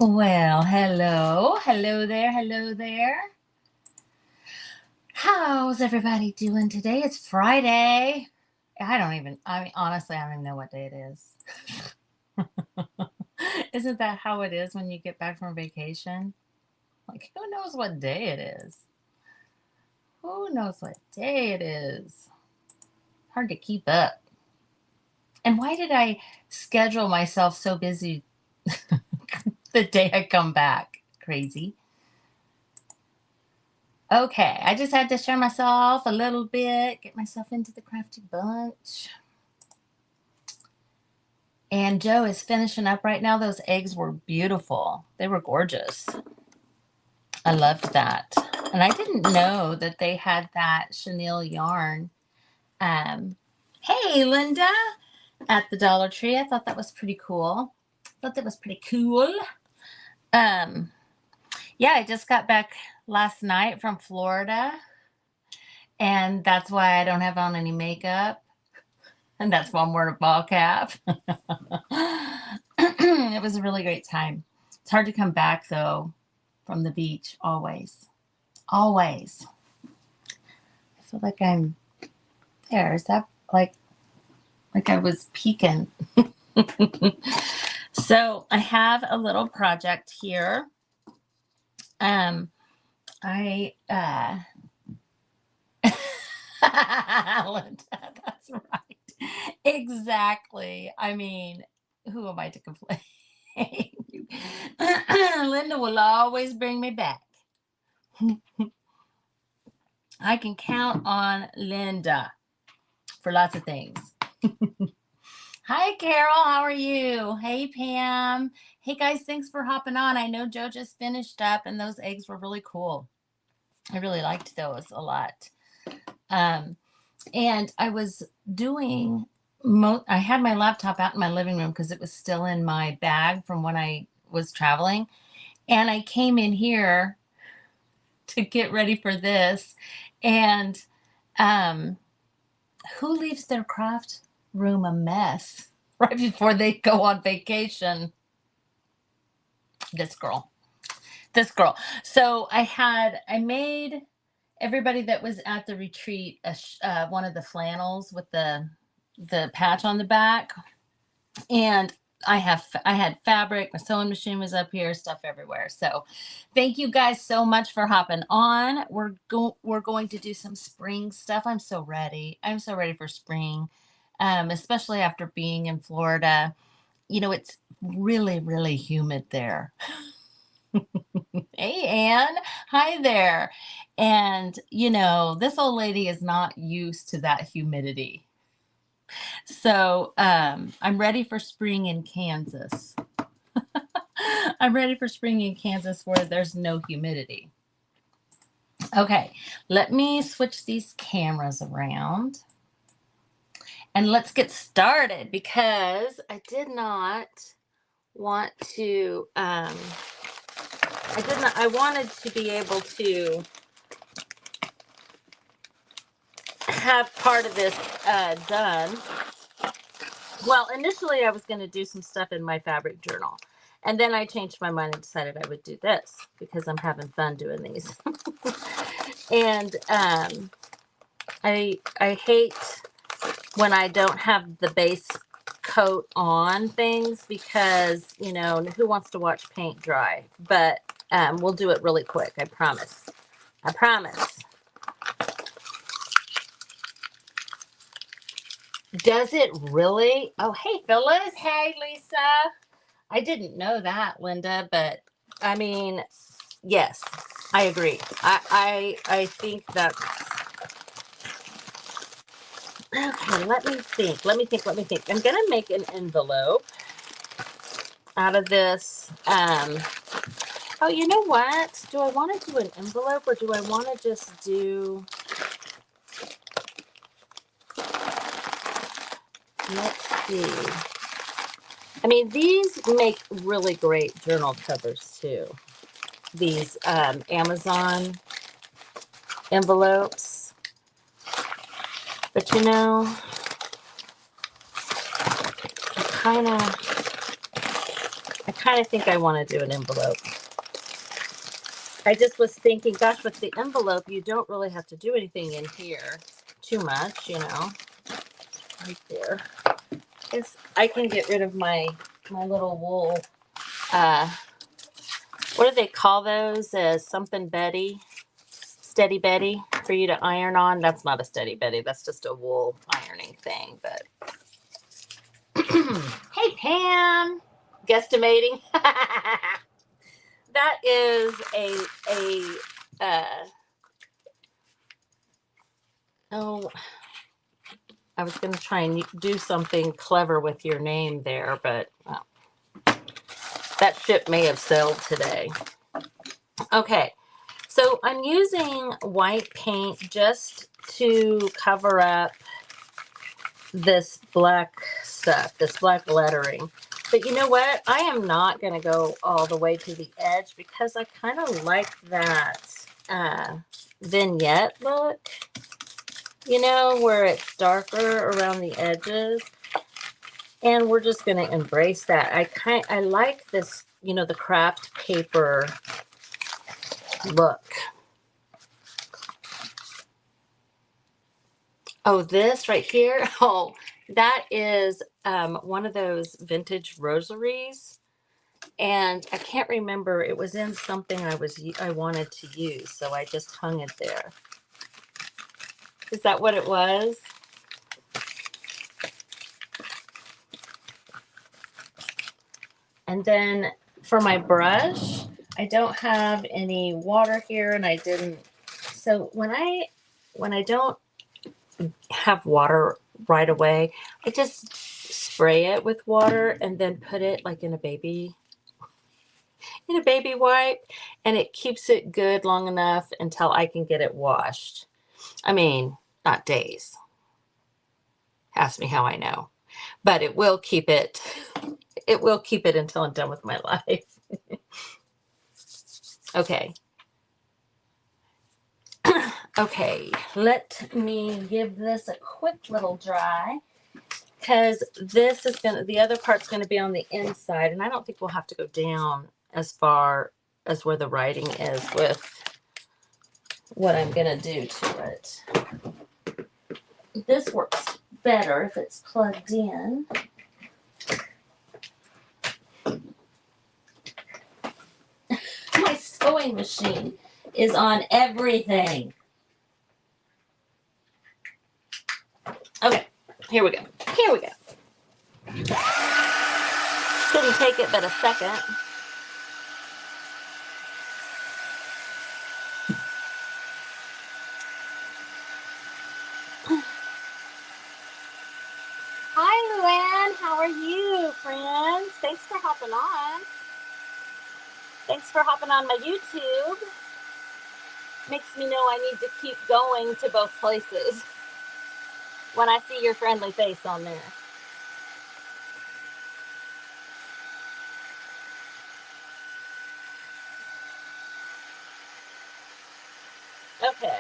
Well, hello. Hello there. Hello there. How's everybody doing today? It's Friday. Honestly, I don't even know what day it is. Isn't that how it is when you get back from vacation? Like, who knows what day it is? Who knows what day it is? Hard to keep up. And why did I schedule myself so busy the day I come back? Crazy. Okay, I just had to show myself a little bit, get myself into the crafty bunch. And Joe is finishing up right now. Those eggs were beautiful. They were gorgeous. I loved that. And I didn't know that they had that chenille yarn. Hey, Linda, at the Dollar Tree. I thought that was pretty cool. Um, yeah, I just got back last night from Florida. And that's why I don't have on any makeup. And that's why I'm wearing a ball cap. It was a really great time. It's hard to come back, though, from the beach, always. Always. I feel like I'm there. Is that like I was peeking? So I have a little project here. Linda, that's right. Exactly. I mean, who am I to complain? Linda will always bring me back. I can count on Linda for lots of things. Hi, Carol. How are you? Hey, Pam. Hey, guys. Thanks for hopping on. I know Joe just finished up, and those eggs were really cool. I really liked those a lot. And I was doing, I had my laptop out in my living room because it was still in my bag from when I was traveling. And I came in here to get ready for this. And who leaves their craft room a mess right before they go on vacation? This girl. So I made everybody that was at the retreat one of the flannels with the patch on the back. And I had fabric, my sewing machine was up here, stuff everywhere. So thank you guys so much for hopping on. We're going to do some spring stuff. I'm so ready for spring, especially after being in Florida. It's really, really humid there. Hey, Anne. Hi there. And, this old lady is not used to that humidity. So I'm ready for spring in Kansas. I'm ready for spring in Kansas where there's no humidity. Okay, let me switch these cameras around. And let's get started because I did not want to, I wanted to be able to have part of this done. Well, initially I was going to do some stuff in my fabric journal, and then I changed my mind and decided I would do this because I'm having fun doing these. And I hate when I don't have the base coat on things because, who wants to watch paint dry? But we'll do it really quick. I promise. Does it really? Oh, hey, Phyllis. Hey, Lisa. I didn't know that, Linda, but I mean, yes, I agree. I think that's okay. Let me think. I'm gonna make an envelope out of this. Oh, you know what? Do I want to do an envelope or do I want to just do? Let's see. I mean, these make really great journal covers too. These Amazon envelopes. But I kind of think I want to do an envelope. I just was thinking, gosh, with the envelope, you don't really have to do anything in here too much, you know, right there. I can get rid of my little wool, what do they call those? Something Betty, Steady Betty for you to iron on. That's not a Steady Betty. That's just a wool ironing thing. But hey, Pam, guesstimating. That is oh, I was going to try and do something clever with your name there, but well, that ship may have sailed today. Okay, so I'm using white paint just to cover up this black stuff, this black lettering. But you know what? I am not going to go all the way to the edge because I kind of like that vignette look, you know, where it's darker around the edges. And we're just going to embrace that. I like this, you know, the craft paper look. Oh, this right here. Oh, that is one of those vintage rosaries. And I can't remember. It was in something I wanted to use, so I just hung it there. Is that what it was? And then for my brush, I don't have any water here, and I didn't. So when I don't have water right away, I just spray it with water and then put it like in a baby wipe, and it keeps it good long enough until I can get it washed. I mean, not days. Ask me how I know. But it will keep it until I'm done with my life. Okay. Okay, let me give this a quick little dry, because the other part's gonna be on the inside, and I don't think we'll have to go down as far as where the writing is with what I'm gonna do to it. This works better if it's plugged in. My sewing machine is on everything. Okay, here we go. Didn't take it but a second. Hi, Luann. How are you, friends? Thanks for hopping on. Thanks for hopping on my YouTube. Makes me know I need to keep going to both places when I see your friendly face on there. Okay.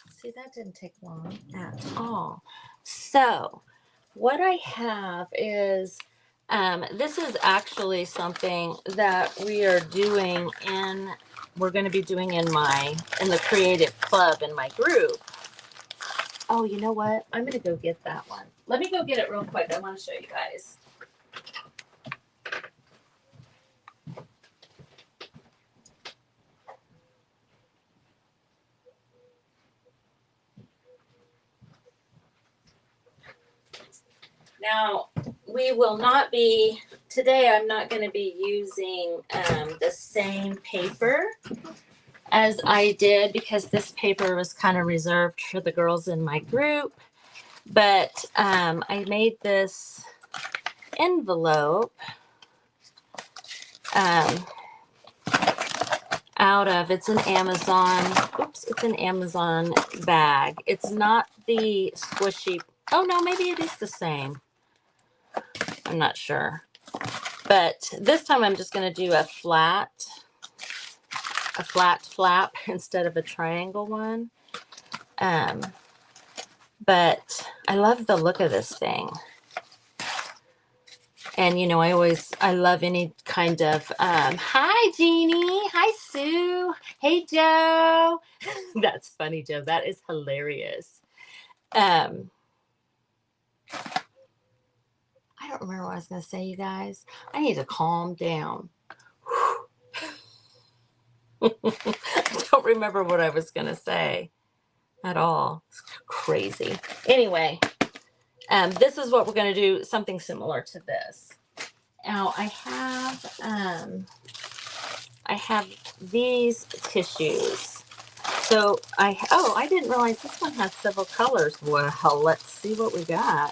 See, that didn't take long at all. So what I have is, this is actually something that we're going to be doing in the creative club in my group. Oh, you know what? I'm going to go get that one. Let me go get it real quick. I want to show you guys. Now, today I'm not going to be using the same paper as I did, because this paper was kind of reserved for the girls in my group. But I made this envelope it's an Amazon bag. It's not the squishy. Oh no, maybe it is the same. I'm not sure. But this time I'm just going to do a flat a flat flap instead of a triangle one. But I love the look of this thing. And, you know, I love any kind of, hi, Jeannie. Hi, Sue. Hey, Joe. That's funny, Joe. That is hilarious. I don't remember what I was going to say, you guys. I need to calm down. I don't remember what I was going to say at all. It's crazy. Anyway, this is what we're going to do, something similar to this. Now, I have these tissues. So I didn't realize this one has several colors. Well, let's see what we got.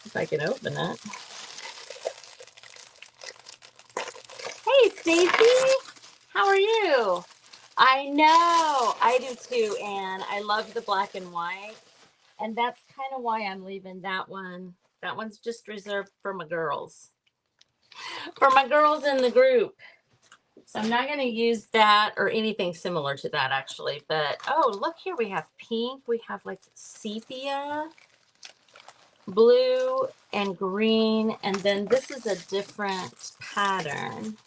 If I can open it. Hey, Stacy, how are you? I know, I do too, and I love the black and white, and that's kind of why I'm leaving that one. That one's just reserved for my girls. For my girls in the group. So I'm not going to use that or anything similar to that, actually. But, oh, look here. We have pink. We have, like, sepia, blue, and green. And then this is a different pattern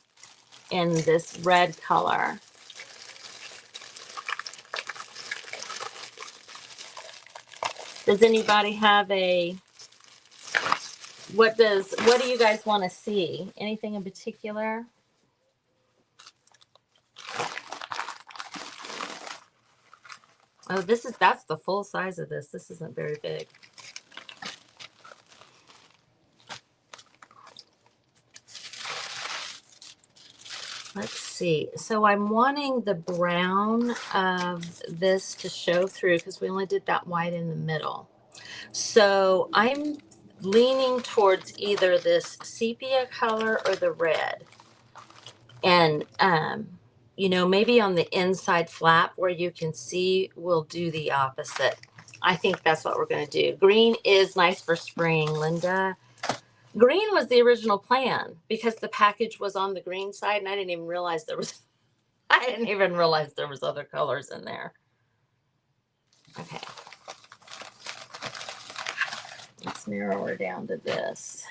in this red color. Does anybody have a... What do you guys want to see? Anything in particular? Oh, that's the full size of this. This isn't very big. Let's see. So I'm wanting the brown of this to show through because we only did that white in the middle. So I'm leaning towards either this sepia color or the red. And, you know, maybe on the inside flap where you can see, we'll do the opposite. I think that's what we're going to do. Green is nice for spring, Linda. Green was the original plan because the package was on the green side, and I didn't even realize there was other colors in there. Okay. Let's narrow her down to this.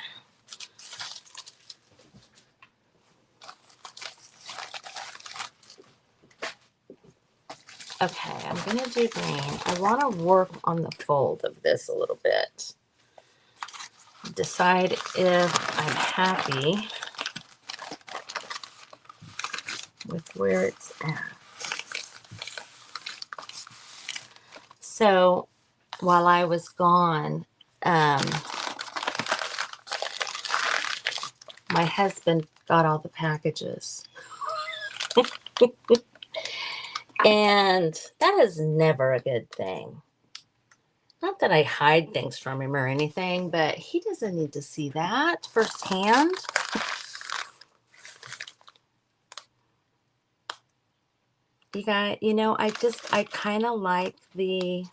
Okay, I'm going to do green. I want to work on the fold of this a little bit. Decide if I'm happy with where it's at. So while I was gone, my husband got all the packages. And that is never a good thing. Not that I hide things from him or anything, but he doesn't need to see that firsthand. You know, I kind of like the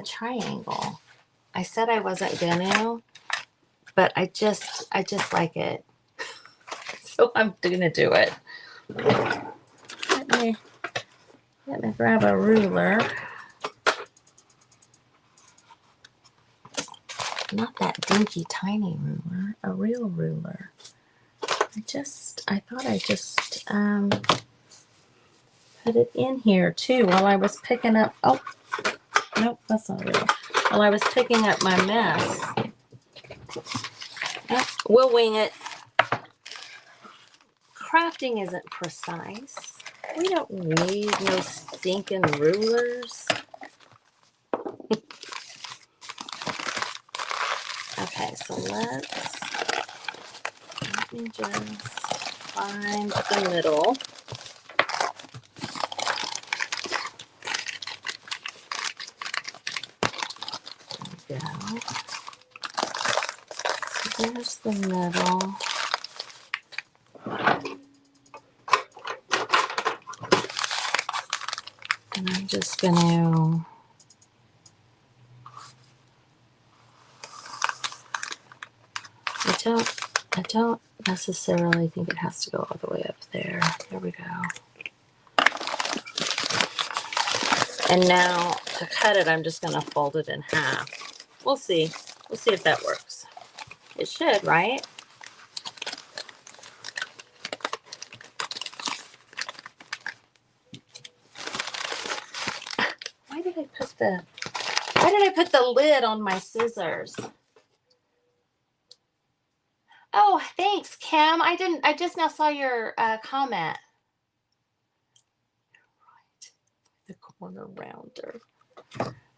triangle. I said I wasn't gonna, but I just like it. So I'm gonna do it. Let me grab a ruler. Not that dinky tiny ruler, a real ruler. I thought I just put it in here too while I was picking up. Oh, nope, that's not real. While I was picking up my mess. We'll wing it. Crafting isn't precise. We don't need no stinking rulers. Okay, so let me just find the middle. There we go. So there's the middle. And I'm just going to I don't necessarily think it has to go all the way up there. There we go. And now to cut it, I'm just going to fold it in half. We'll see. We'll see if that works. It should, right? Why did I put the lid on my scissors? Oh, thanks, Kim. I just now saw your comment. Right. The corner rounder.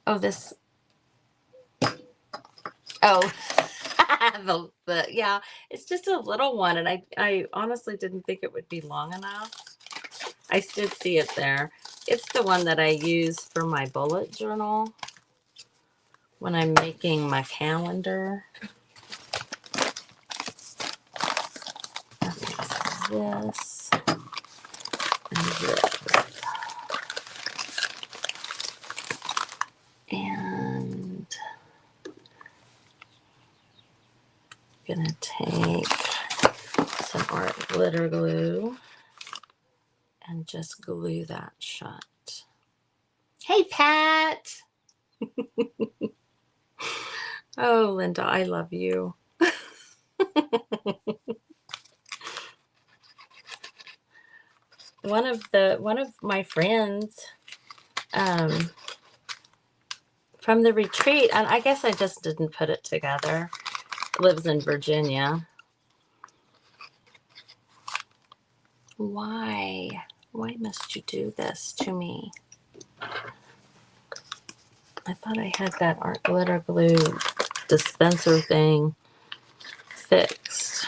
Oh, this. Oh, yeah, it's just a little one, and I honestly didn't think it would be long enough. I did see it there. It's the one that I use for my bullet journal when I'm making my calendar. This and this. And I'm gonna take some art glitter glue and just glue that shut. Hey, Pat. Oh, Linda, I love you. One of my friends from the retreat, and I guess I just didn't put it together, lives in Virginia. Why must you do this to me? I thought I had that art glitter glue dispenser thing fixed.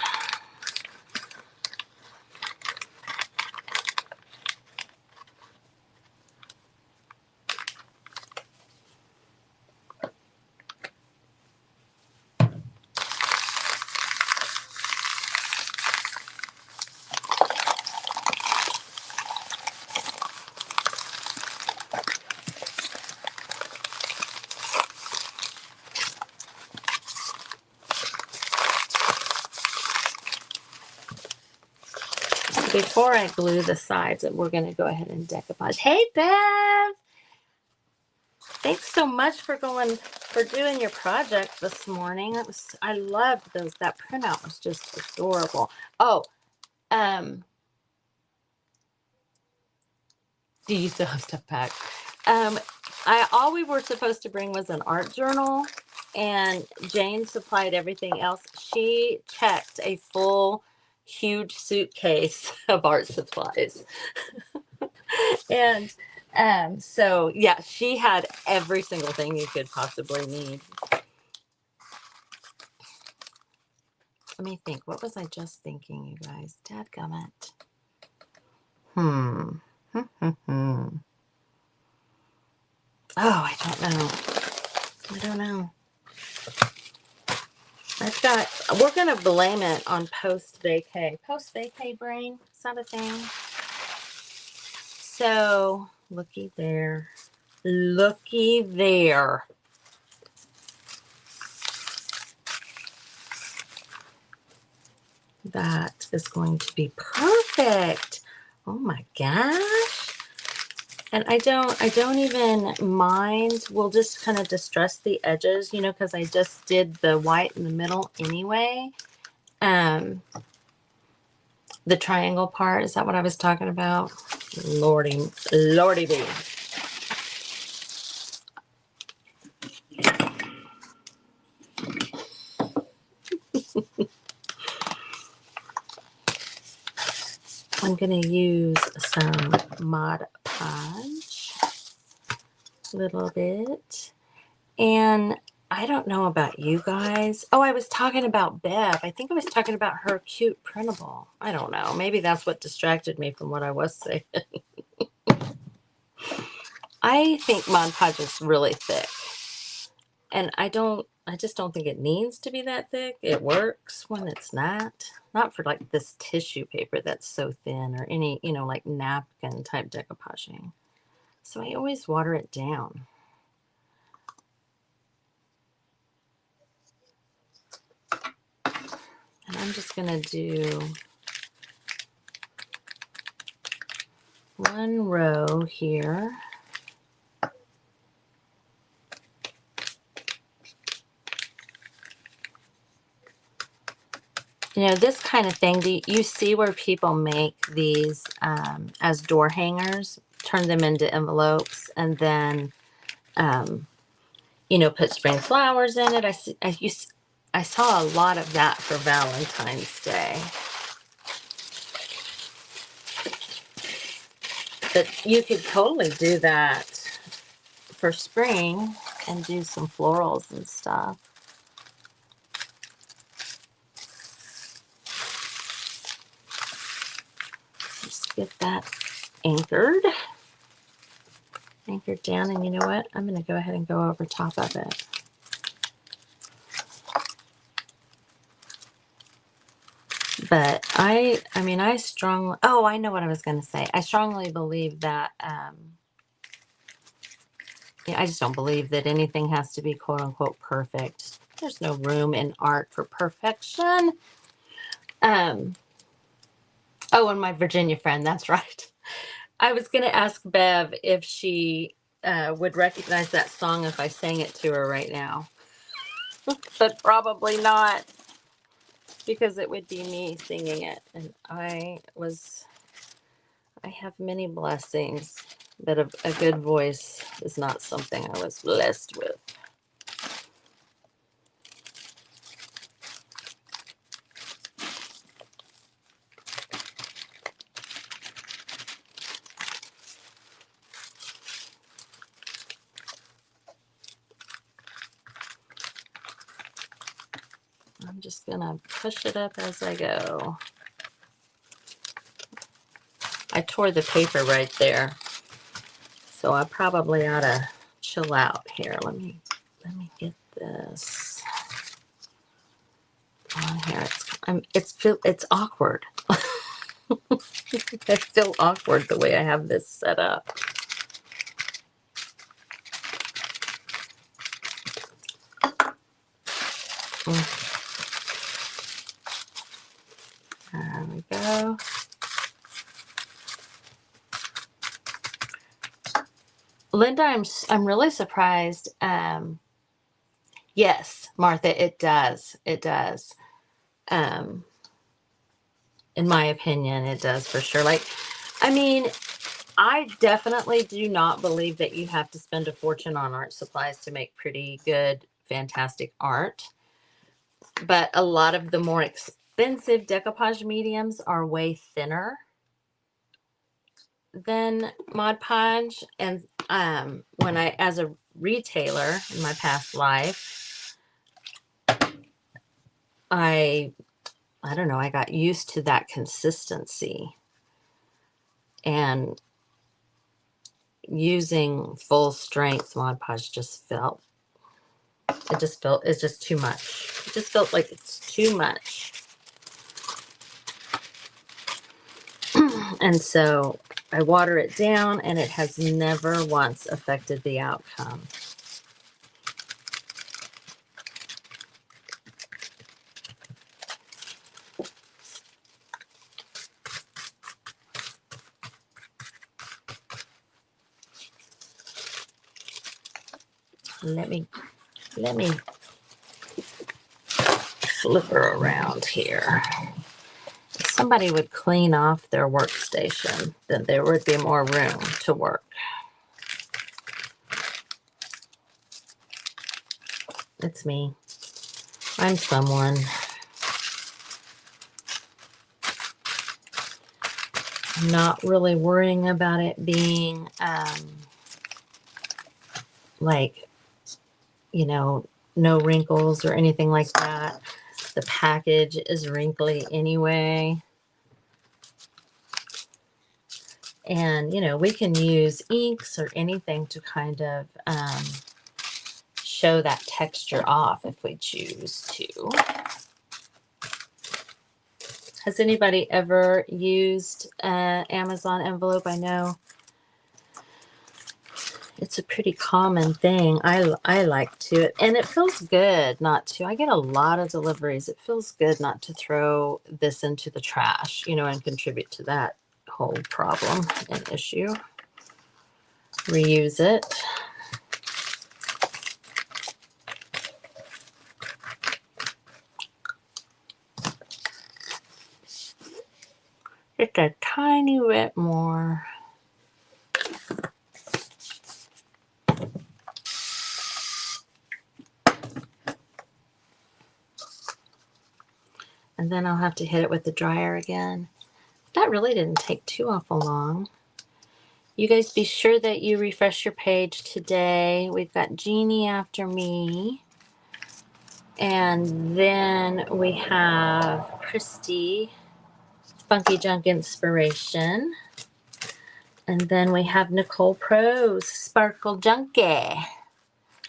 Before I glue the sides, we're going to go ahead and decoupage. Hey, Bev! Thanks so much for doing your project this morning. I loved those. That printout was just adorable. Oh, do you still have stuff packed? All we were supposed to bring was an art journal, and Jane supplied everything else. She checked a full, huge suitcase of art supplies. And so, yeah, she had every single thing you could possibly need. Let me think. What was I just thinking, you guys? Dadgummit. Oh, I don't know. We're going to blame it on post-vacay. Post-vacay brain, is that a thing? So, looky there. Looky there. That is going to be perfect. Oh my gosh. And I don't even mind. We'll just kind of distress the edges, because I just did the white in the middle anyway. The triangle part, is that what I was talking about? Lordy bee. I'm going to use some Mod Podge, a little bit. And I don't know about you guys. Oh, I was talking about Bev. I think I was talking about her cute printable. I don't know. Maybe that's what distracted me from what I was saying. I think Mod Podge is really thick. And I just don't think it needs to be that thick. It works when it's not. Not for like this tissue paper that's so thin or any, like napkin type decoupaging. So I always water it down. And I'm just going to do one row here. You know, this kind of thing, do you see where people make these as door hangers, turn them into envelopes, and then, you know, put spring flowers in it? I saw a lot of that for Valentine's Day. But you could totally do that for spring and do some florals and stuff. Just get that anchored down, and you know what? I'm going to go ahead and go over top of it. But I strongly, oh, I know what I was going to say. I strongly believe that, yeah, I just don't believe that anything has to be quote unquote perfect. There's no room in art for perfection. Oh, and my Virginia friend, that's right. I was going to ask Bev if she would recognize that song if I sang it to her right now. But probably not, because it would be me singing it. And I have many blessings, but a good voice is not something I was blessed with. I'm just gonna push it up as I go. I tore the paper right there, so I probably ought to chill out here. Let me get this on here. It's awkward. It's still awkward the way I have this set up. There we go. Linda, I'm really surprised. Yes, Martha, it does. It does. In my opinion, it does for sure. Like, I mean, I definitely do not believe that you have to spend a fortune on art supplies to make pretty good, fantastic art. But a lot of the more expensive decoupage mediums are way thinner than Mod Podge. And when as a retailer in my past life, I don't know, I got used to that consistency, and using full strength Mod Podge it's just too much. It just felt like it's too much. And so I water it down, and it has never once affected the outcome. Let me flip her around here. If somebody would clean off their workstation, then there would be more room to work. It's me. I'm someone. I'm not really worrying about it being like, you know, no wrinkles or anything like that. The package is wrinkly anyway. And, you know, we can use inks or anything to kind of show that texture off if we choose to. Has anybody ever used an Amazon envelope? I know it's a pretty common thing. I like to, and it feels good not to. I get a lot of deliveries. It feels good not to throw this into the trash, you know, and contribute to that whole problem and issue. Reuse it. Just a tiny bit more. And then I'll have to hit it with the dryer again. That really didn't take too awful long. You guys be sure that you refresh your page today. We've got Jeannie after me. And then we have Christy, Funky Junk Inspiration. And then we have Nicole Prose, Sparkle Junkie.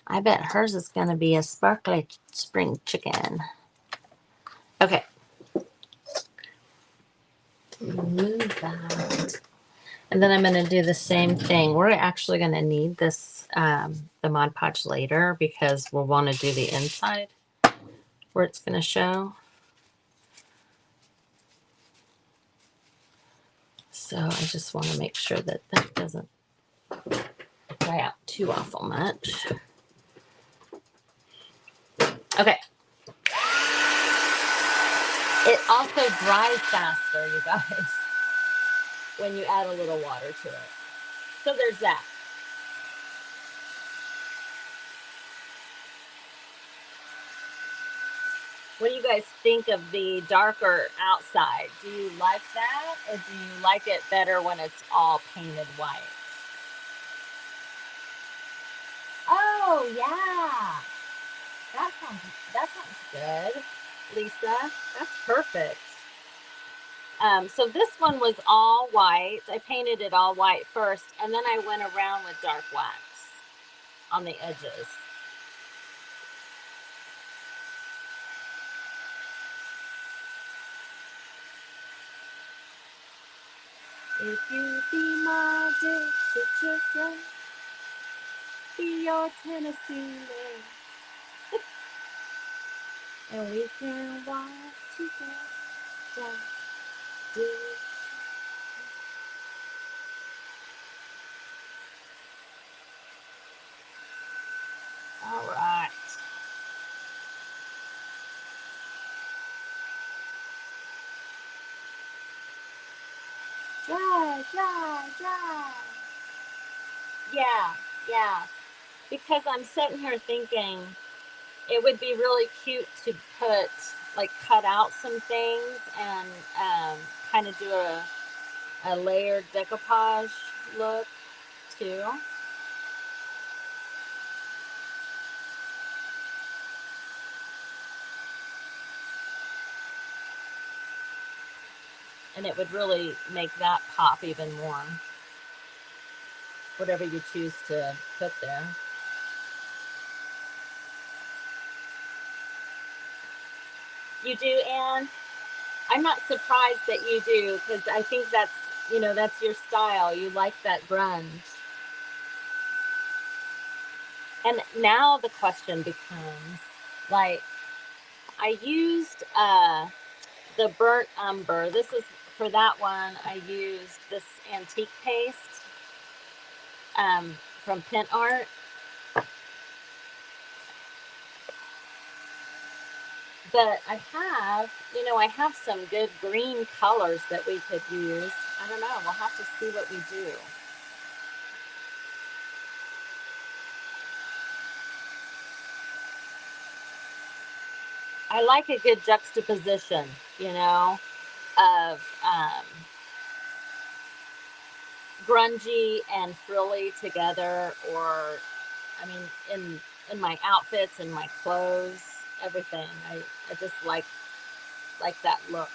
I bet hers is going to be a sparkly spring chicken. Okay. Remove that. And then I'm going to do the same thing. We're actually going to need this, the Mod Podge later, because we'll want to do the inside where it's going to show. So I just want to make sure that that doesn't dry out too awful much. Okay. It also dries faster, you guys, when you add a little water to it. So there's that. What do you guys think of the darker outside? Do you like that, or do you like it better when it's all painted white? Oh, yeah. That sounds good, Lisa. That's perfect. So this one was all white. I painted it all white first, and then I went around with dark wax on the edges. If you be my Dixie chicken, be your Tennessee love, and we can walk together. All right. Dry, dry, dry. Yeah. Because I'm sitting here thinking it would be really cute to put, like, cut out some things and kind of do a layered decoupage look too. And it would really make that pop even more. Whatever you choose to put there. You do, Anne? I'm not surprised that you do, because I think that's, you know, that's your style. You like that grunge. And now the question becomes, like, I used the burnt umber. This is, for that one, I used this antique paste from Pin Art. But I have, you know, I have some good green colors that we could use. I don't know. We'll have to see what we do. I like a good juxtaposition, you know, of grungy and frilly together, or, I mean, in my outfits and my clothes, everything. I just like that look.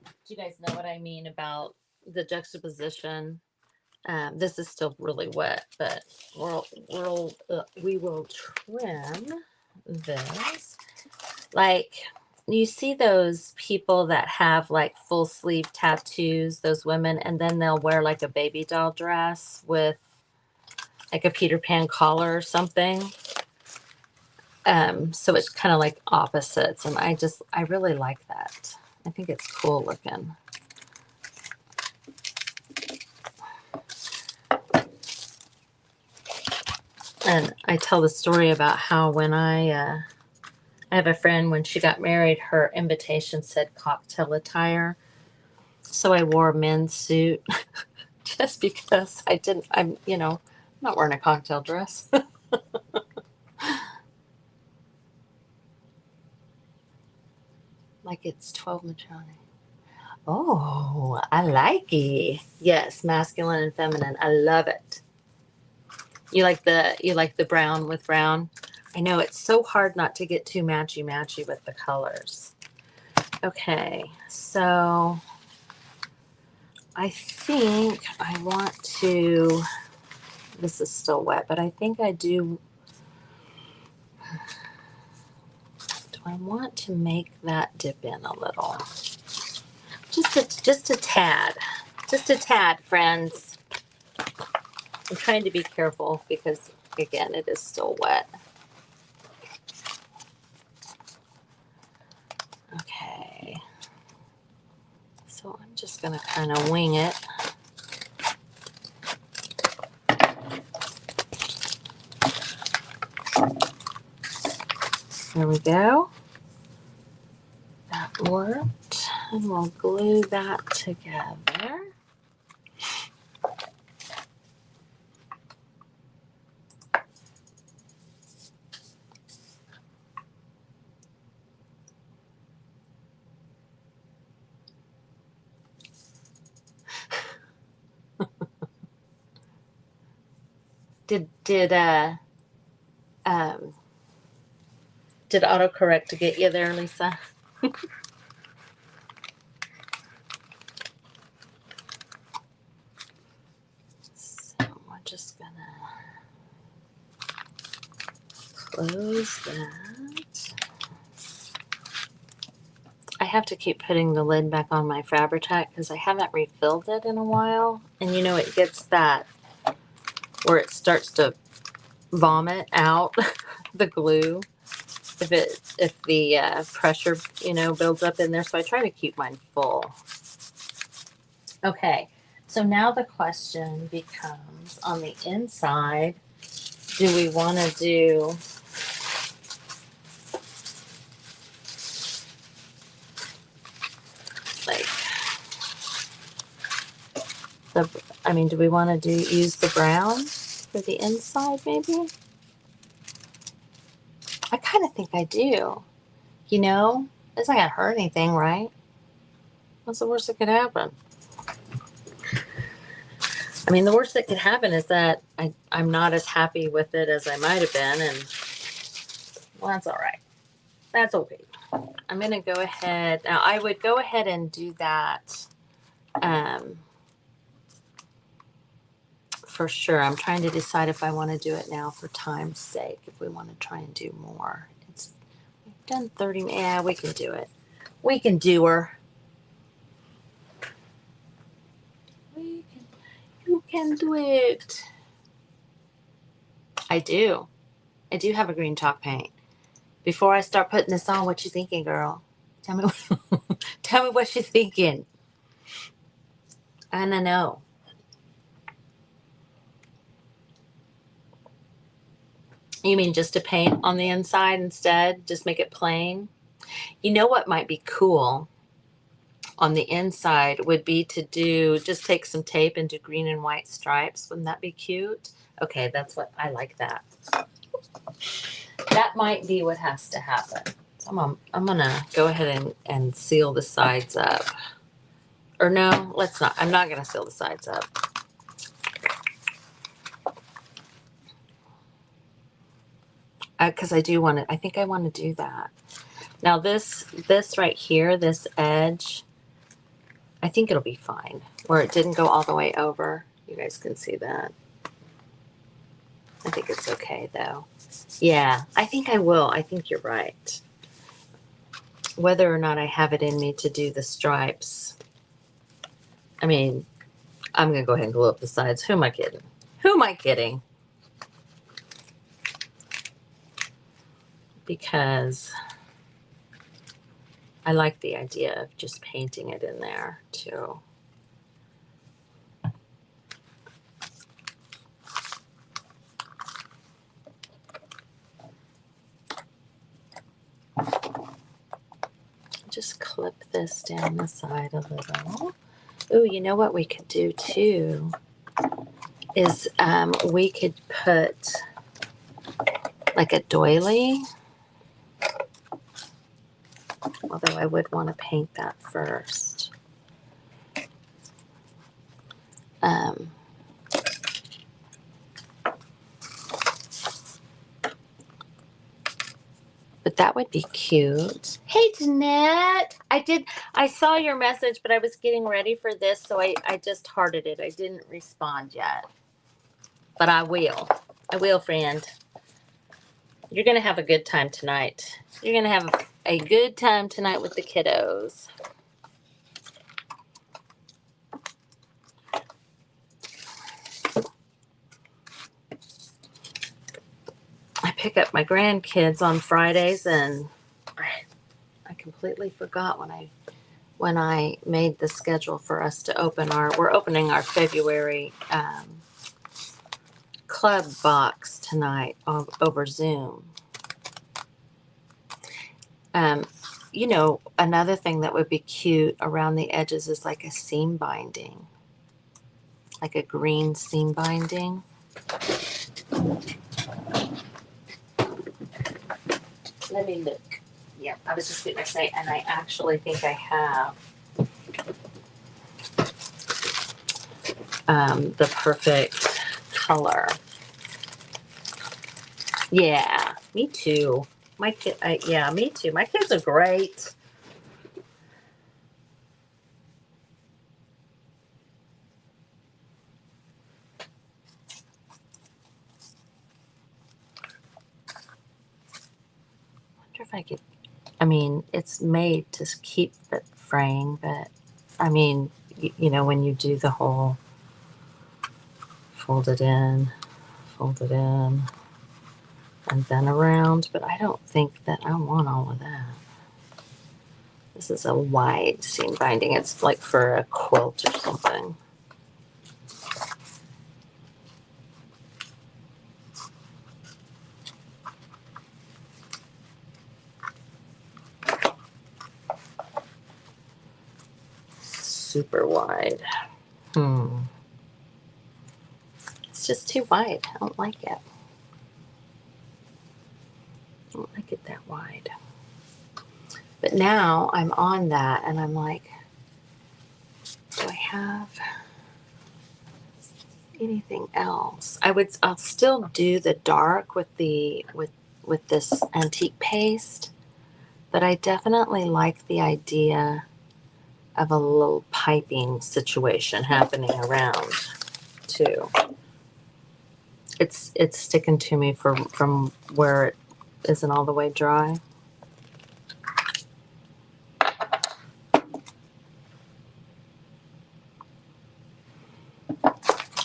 Do you guys know what I mean about the juxtaposition? This is still really wet, but we will trim this. Like, you see those people that have like full sleeve tattoos, those women, and then they'll wear like a baby doll dress with like a Peter Pan collar or something. So it's kind of like opposites, and I really like that. I think it's cool looking. And I tell the story about how when I have a friend, when she got married, her invitation said cocktail attire. So I wore a men's suit just because I'm not wearing a cocktail dress. Like it's 12 majority. Oh, I like it. Yes, masculine and feminine. I love it. You like the brown with brown? I know it's so hard not to get too matchy matchy with the colors. Okay, so I think I want to, this is still wet, but I think I do I want to make that dip in a little? Just a tad. Just a tad, friends. I'm trying to be careful because, again, it is still wet. Okay. So I'm just going to kind of wing it. There we go. That worked. And we'll glue that together. Did autocorrect get you there, Lisa? So we're just gonna close that. I have to keep putting the lid back on my Fabri-Tac because I haven't refilled it in a while. And it gets that where it starts to vomit out the glue if the pressure builds up in there. So I try to keep mine full. Okay, so now the question becomes, on the inside, do we want to do like do we want to use the brown for the inside maybe? I kind of think I do. It's not gonna hurt anything, right? What's the worst that could happen? The worst that could happen is that I'm not as happy with it as I might have been, and well, that's all right. That's okay. I'm gonna go ahead now. I would go ahead and do that for sure. I'm trying to decide if I want to do it now for time's sake. If we want to try and do more, we've done 30. Yeah, we can do it. We can do her. You can do it. I do have a green chalk paint. Before I start putting this on, what you thinking, girl? Tell me what you're thinking. I don't know. You mean just to paint on the inside instead? Just make it plain? You know what might be cool on the inside would be to just take some tape and do green and white stripes. Wouldn't that be cute? Okay, that's what I like that. That might be what has to happen. So I'm gonna go ahead and seal the sides up. Or no, let's not. I'm not gonna seal the sides up. Because I think I want to do that. Now this right here, this edge, I think it'll be fine. Where it didn't go all the way over. You guys can see that. I think it's okay though. Yeah, I think I will. I think you're right. whether or not I have it in me to do the stripes. I mean, I'm going to go ahead and glue up the sides. Who am I kidding? Who am I kidding? Because I like the idea of just painting it in there too. Just clip this down the side a little. Ooh, you know what we could do too is we could put like a doily, although I would want to paint that first. But that would be cute. Hey, Jeanette. I saw your message, but I was getting ready for this, so I just hearted it. I didn't respond yet. But I will. I will, friend. You're going to have a good time tonight. You're going to have a good time tonight with the kiddos. I pick up my grandkids on Fridays, and I completely forgot when I made the schedule for us to open we're opening our February club box tonight over Zoom. You know, another thing that would be cute around the edges is like a seam binding, like a green seam binding. Let me look. Yeah, I was just going to say, and I actually think I have the perfect color. Yeah, me too. Yeah, me too. My kids are great. Wonder if I could. I mean, it's made to keep the fraying, but I mean, you know, when you do the whole fold it in, and then around, but I don't think that I want all of that. This is a wide seam binding. It's like for a quilt or something. Super wide. It's just too wide. I don't like it. I don't like it that wide. But now I'm on that and I'm like, do I have anything else? I'll still do the dark with this antique paste, but I definitely like the idea of a little piping situation happening around too. It's sticking to me from where it isn't all the way dry.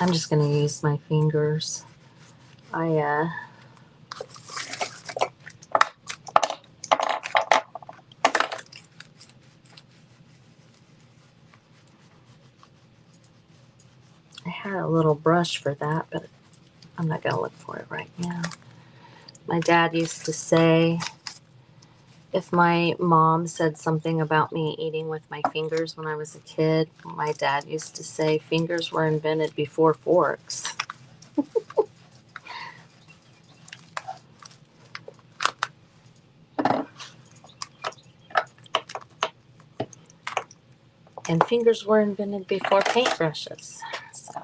I'm just going to use my fingers. I had a little brush for that, but I'm not going to look for it right now. My dad used to say, if my mom said something about me eating with my fingers when I was a kid, my dad used to say fingers were invented before forks. And fingers were invented before paintbrushes. So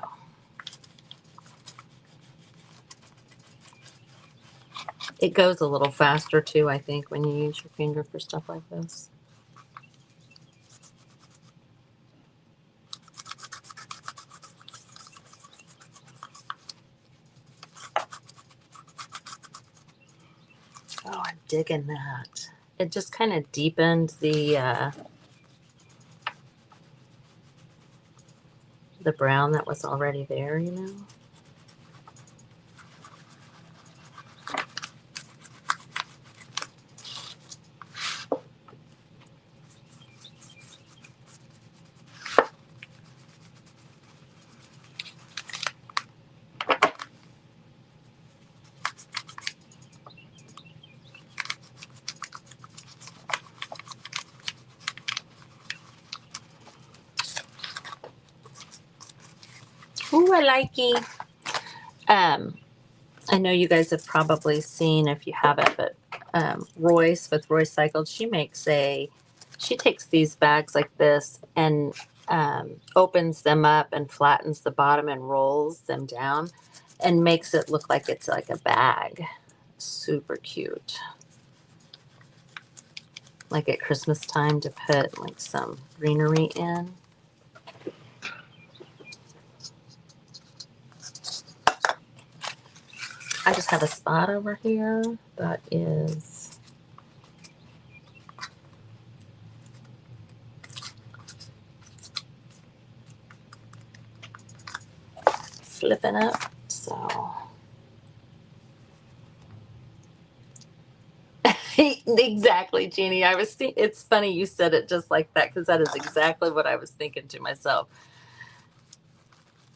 it goes a little faster too, I think, when you use your finger for stuff like this. Oh, I'm digging that. it just kind of deepened the brown that was already there, you know. Ooh, I like it. I know you guys have probably seen, if you haven't, but Royce with Royce Cycled, she takes these bags like this and opens them up and flattens the bottom and rolls them down and makes it look like it's like a bag. Super cute. Like at Christmas time to put like some greenery in. I just have a spot over here that is flipping up, so exactly, Jeannie. It's funny you said it just like that, because that is exactly what I was thinking to myself.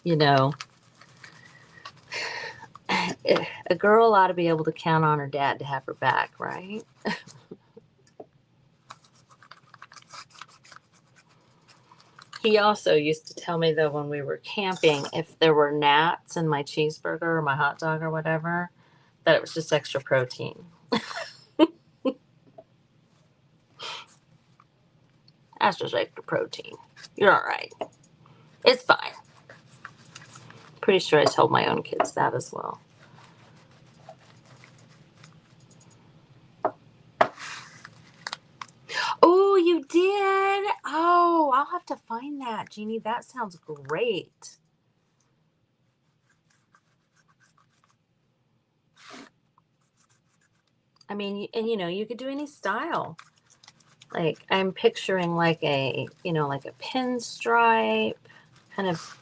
You know, a girl ought to be able to count on her dad to have her back, right? He also used to tell me, though, when we were camping, if there were gnats in my cheeseburger or my hot dog or whatever, that it was just extra protein. That's just extra protein. You're all right. It's fine. Pretty sure I told my own kids that as well. Oh, you did? Oh, I'll have to find that, Jeannie. That sounds great. I mean, and you could do any style. Like I'm picturing like like a pinstripe kind of,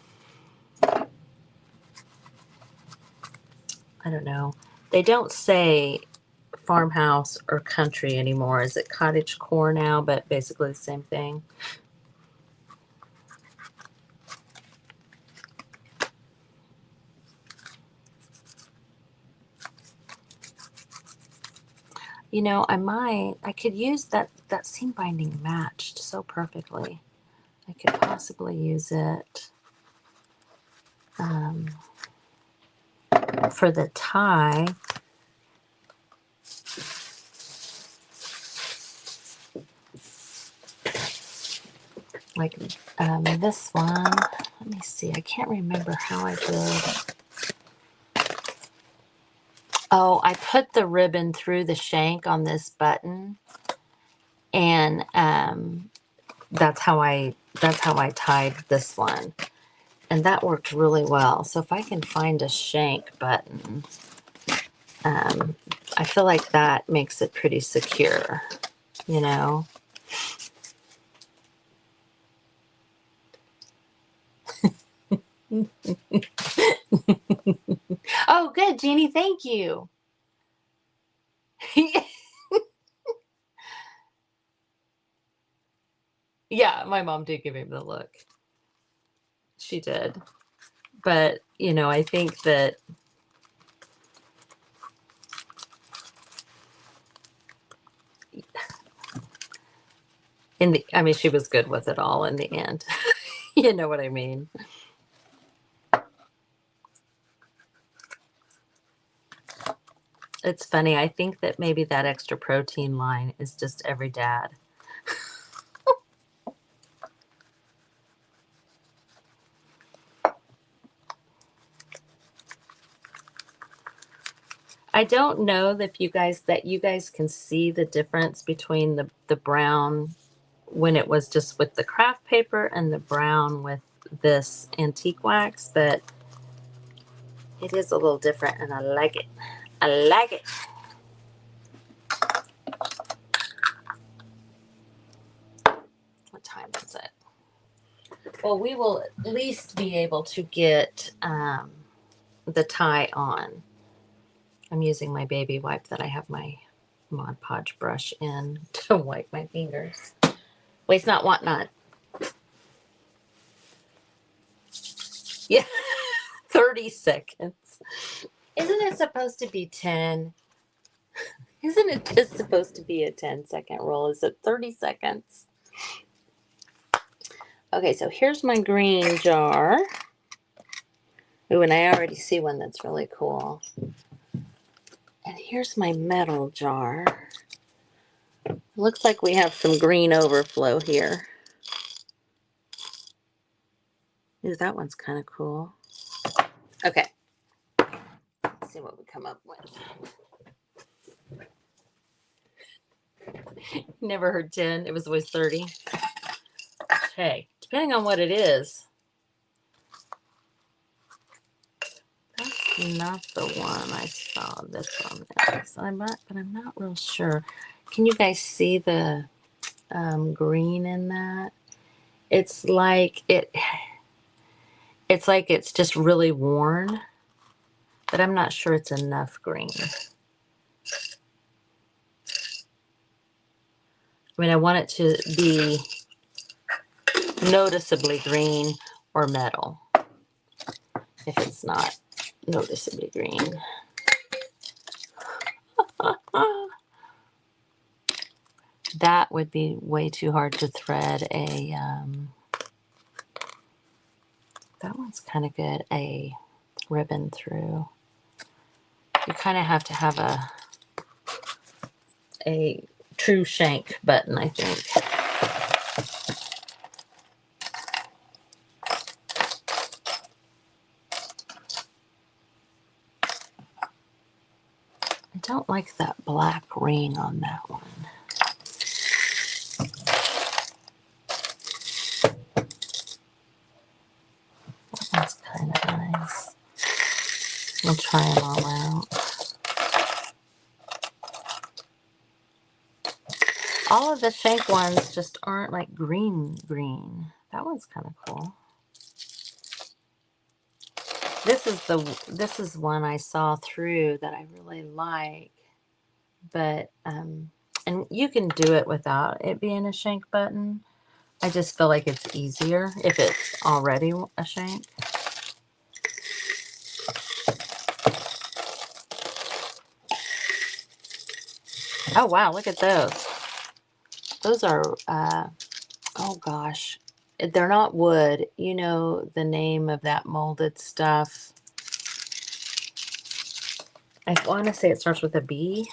I don't know. They don't say farmhouse or country anymore. Is it cottage core now, but basically the same thing? I could use that seam binding matched so perfectly. I could possibly use it for the tie. Like this one. Let me see. I can't remember how I did. Oh, I put the ribbon through the shank on this button, and that's how I tied this one, and that worked really well. So if I can find a shank button, I feel like that makes it pretty secure, you know. Oh, good, Jeannie. Thank you. Yeah, my mom did give him the look. She did. But, I think that she was good with it all in the end. You know what I mean? It's funny. I think that maybe that extra protein line is just every dad. I don't know that you guys can see the difference between the brown when it was just with the craft paper and the brown with this antique wax, but it is a little different and I like it. I like it. Well, we will at least be able to get the tie on. I'm using my baby wipe that I have my Mod Podge brush in to wipe my fingers. Waste not, want not. Yeah, 30 seconds. Isn't it supposed to be 10? Isn't it just supposed to be a 10-second roll? Is it 30 seconds? Okay, so here's my green jar. Ooh, and I already see one that's really cool. And here's my metal jar. Looks like we have some green overflow here. Ooh, that one's kind of cool. Okay. Let's see what we come up with. Never heard 10. It was always 30. Okay. Depending on what it is. That's not the one I saw. This one is. But I'm not real sure. Can you guys see the green in that? It's like it's just really worn, but I'm not sure it's enough green. I mean, I want it to be noticeably green or metal. If it's not noticeably green. That would be way too hard to thread a, that one's kind of good, a ribbon through. You kind of have to have a true shank button, I think. I don't like that black ring on that one. That one's kind of nice. I'll try them all out. All of the shank ones just aren't like green. That one's kind of cool. This is one I saw through that I really like, but and you can do it without it being a shank button. I just feel like it's easier if it's already a shank. Oh wow, look at those. Those are oh gosh, they're not wood. You know the name of that molded stuff. I want to say it starts with a B.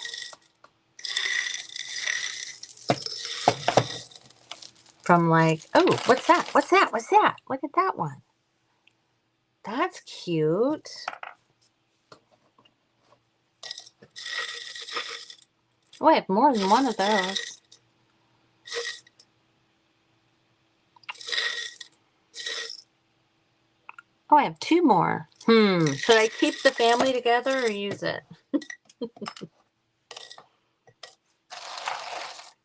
From like, oh, what's that? What's that? What's that? Look at that one. That's cute. Oh, I have more than one of those. Oh, I have two more. Should I keep the family together or use it?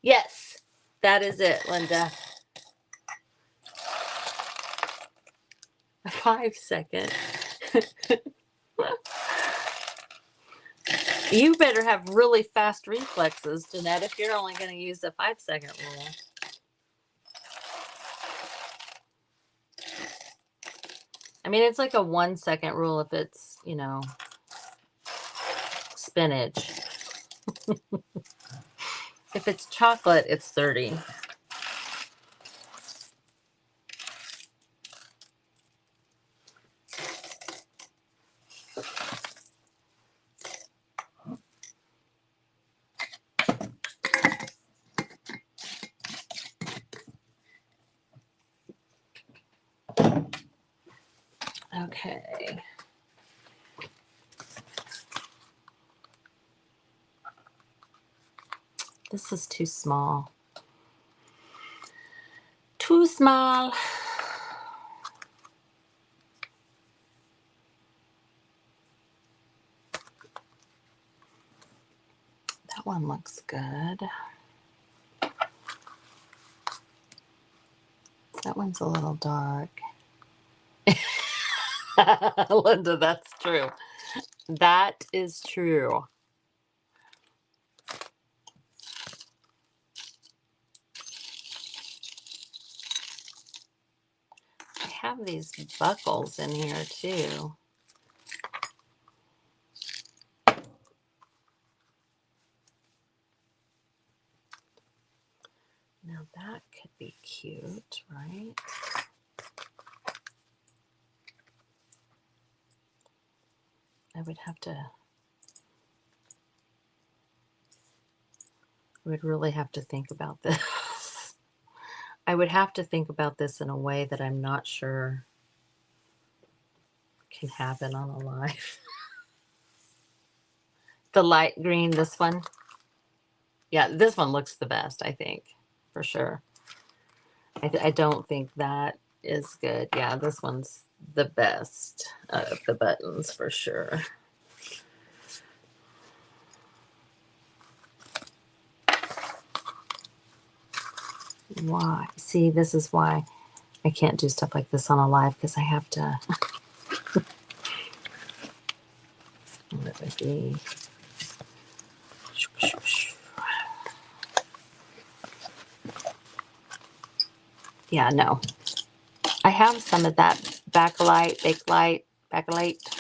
Yes, that is it, Linda. A 5-second. You better have really fast reflexes, Jeanette, if you're only going to use the 5-second rule. I mean, it's like a 1-second rule if it's, you know, spinach. If it's chocolate, it's 30. Okay. This is too small. Too small. That one looks good. That one's a little dark. Linda, that's true. That is true. I have these buckles in here too. Now that could be cute, right? I would really have to think about this. I would have to think about this in a way that I'm not sure can happen on a live. The light green, this one. Yeah, this one looks the best, I think, for sure. I don't think that is good. Yeah, this one's the best of the buttons for sure. Why? See, this is why I can't do stuff like this on a live, because I have to. What would be? Yeah, no. I have some of that backlight,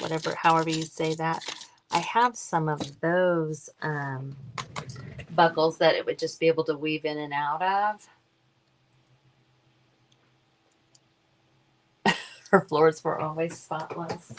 whatever, however you say that. I have some of those buckles that it would just be able to weave in and out of. Her floors were always spotless.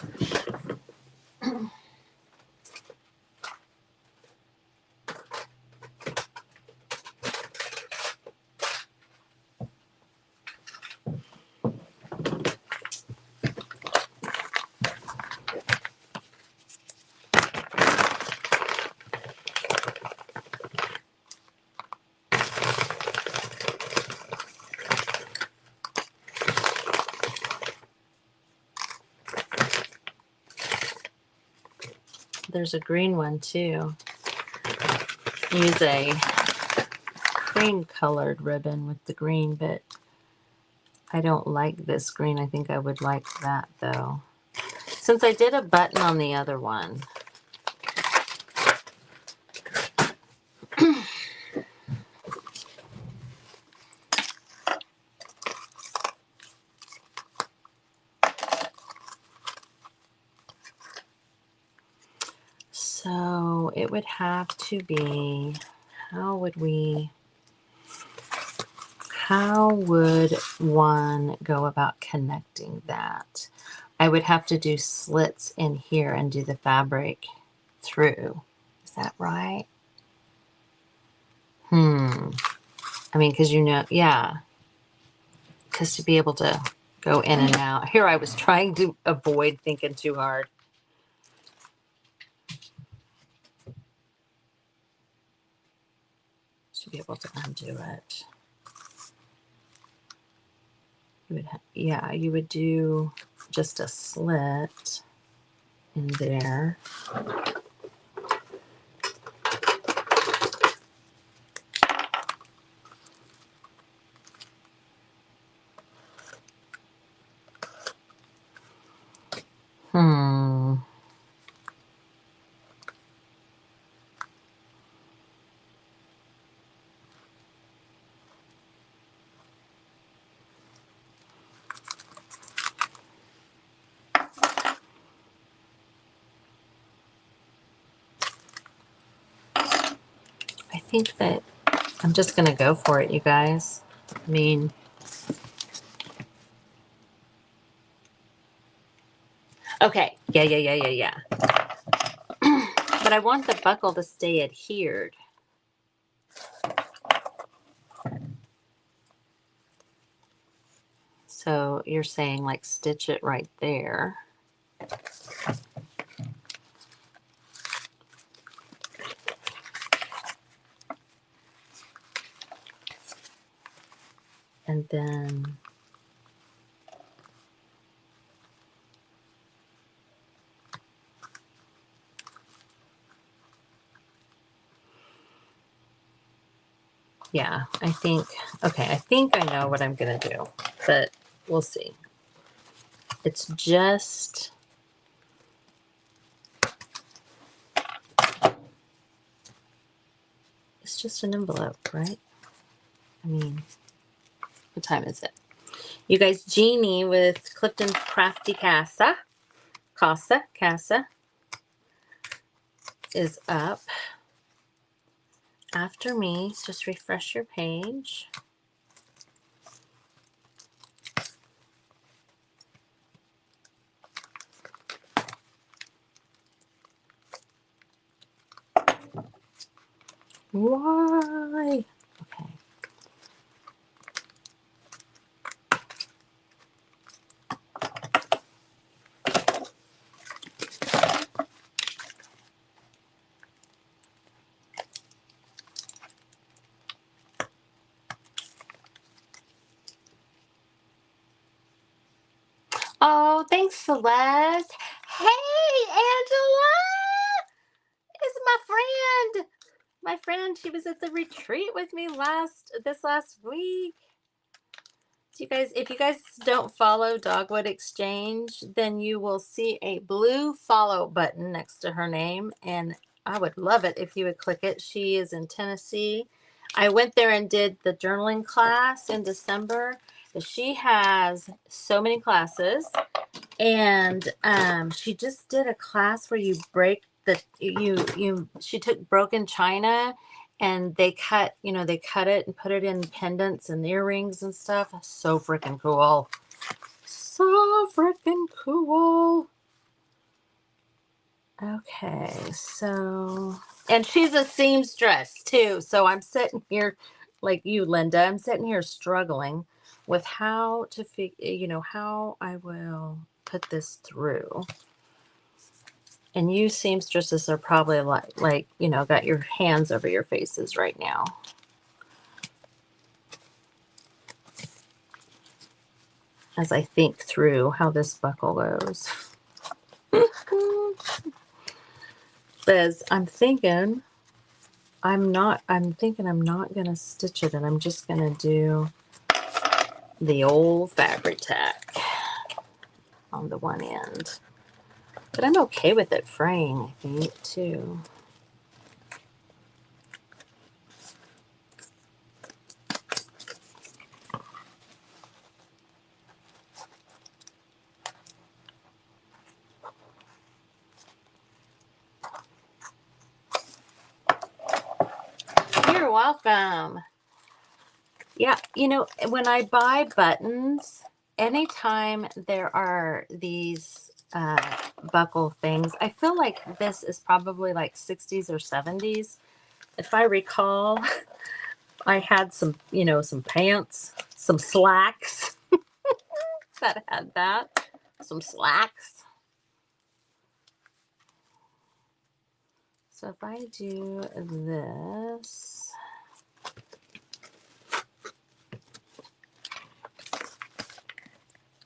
There's a green one too. Use a cream colored ribbon with the green, but I don't like this green. I think I would like that though. Since I did a button on the other one. So it would have to be, how would one go about connecting that? I would have to do slits in here and do the fabric through. Is that right? I mean, because yeah. Because to be able to go in and out. Here I was trying to avoid thinking too hard. To be able to undo it. You would do just a slit in there. I think that I'm just going to go for it, you guys. I mean, okay. Yeah. But I want the buckle to stay adhered. So you're saying like stitch it right there. And then yeah, I think I know what I'm going to do. but we'll see. It's just an envelope, right? I mean, what time is it? You guys, Jeannie with Clifton's Crafty Casa is up after me. So just refresh your page. Why? Okay. Oh, thanks, Celeste. Hey, Angela! It's my friend. My friend, she was at the retreat with me this last week. So you guys, if you guys don't follow Dogwood Exchange, then you will see a blue follow button next to her name, and I would love it if you would click it. She is in Tennessee. I went there and did the journaling class in December. She has so many classes, and she just did a class where you break she took broken china and they cut it and put it in pendants and earrings and stuff. So freaking cool. So freaking cool. Okay, so, and she's a seamstress too. So I'm sitting here like you, Linda. I'm sitting here struggling with how to how I will put this through. And you seamstresses are probably like got your hands over your faces right now. As I think through how this buckle goes. Liz, I'm thinking I'm not going to stitch it, and I'm just going to do the old fabric tack on the one end. But I'm okay with it fraying, I think, too. You're welcome. Yeah, when I buy buttons, anytime there are these buckle things, I feel like this is probably like 60s or 70s. If I recall, I had some pants, some slacks that had that, some slacks. So if I do this,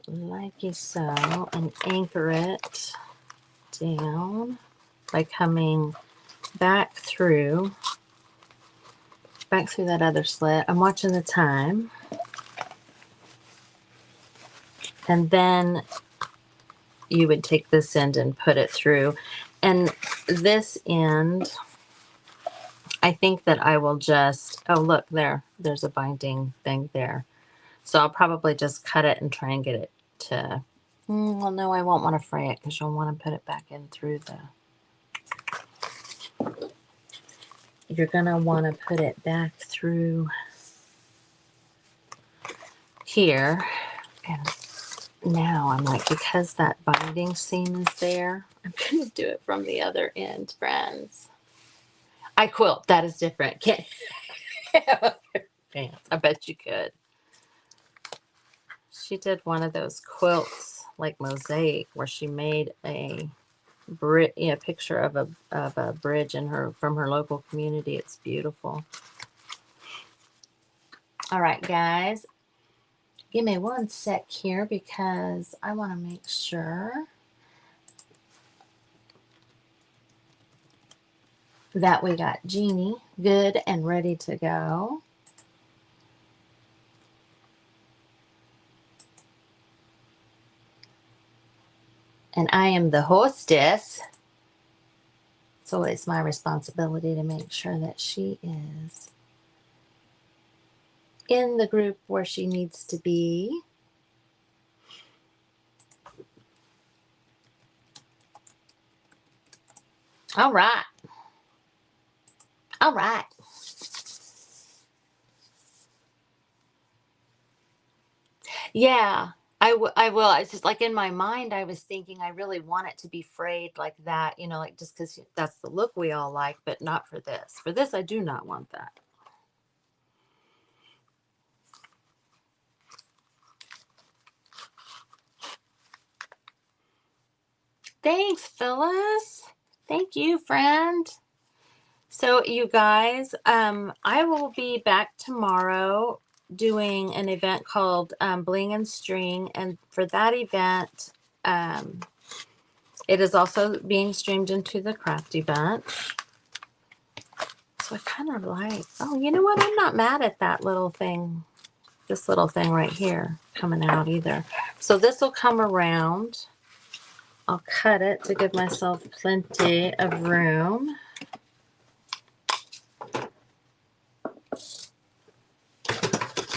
like so, and anchor it down by coming back through that other slit. I'm watching the time. And then you would take this end and put it through. And this end, I think that I will just, oh, look, there's a binding thing there. So I'll probably just cut it and try and get it to, well, no, I won't want to fray it because you'll want to put it back in through you're going to want to put it back through here. And now I'm like, because that binding seam is there, I'm going to do it from the other end, friends. I quilt. That is different. Can't have pants. I bet you could. She did one of those quilts like mosaic where she made a picture of a bridge from her local community. It's beautiful. All right, guys. Give me one sec here because I want to make sure that we got Jeannie good and ready to go. and I am the hostess. So it's my responsibility to make sure that she is in the group where she needs to be. All right. All right. Yeah, I will. It's just like in my mind, I was thinking I really want it to be frayed like that, like just because that's the look we all like, but not for this. For this, I do not want that. Thanks, Phyllis. Thank you, friend. So, you guys, I will be back tomorrow doing an event called Bling and String. And for that event, it is also being streamed into the Crafty Bunch. So I kind of like, oh, you know what? I'm not mad at that little thing, this little thing right here coming out either. So this will come around. I'll cut it to give myself plenty of room.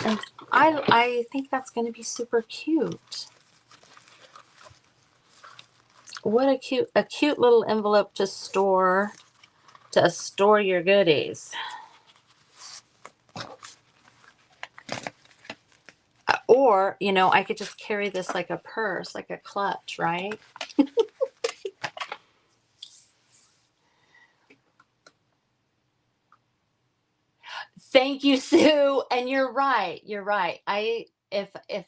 And I think that's going to be super cute. What a cute little envelope to store your goodies. Or, I could just carry this like a purse, like a clutch, right? Thank you, Sue. And you're right. You're right. If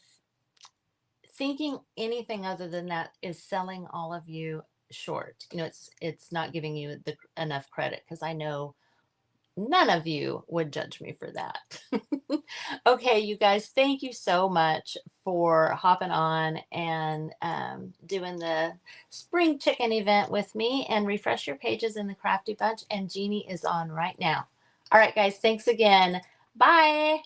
thinking anything other than that is selling all of you short. It's not giving you enough credit, because I know none of you would judge me for that. Okay, you guys, thank you so much for hopping on and doing the spring chicken event with me. And refresh your pages in the Crafty Bunch. And Jeannie is on right now. All right, guys, thanks again. Bye.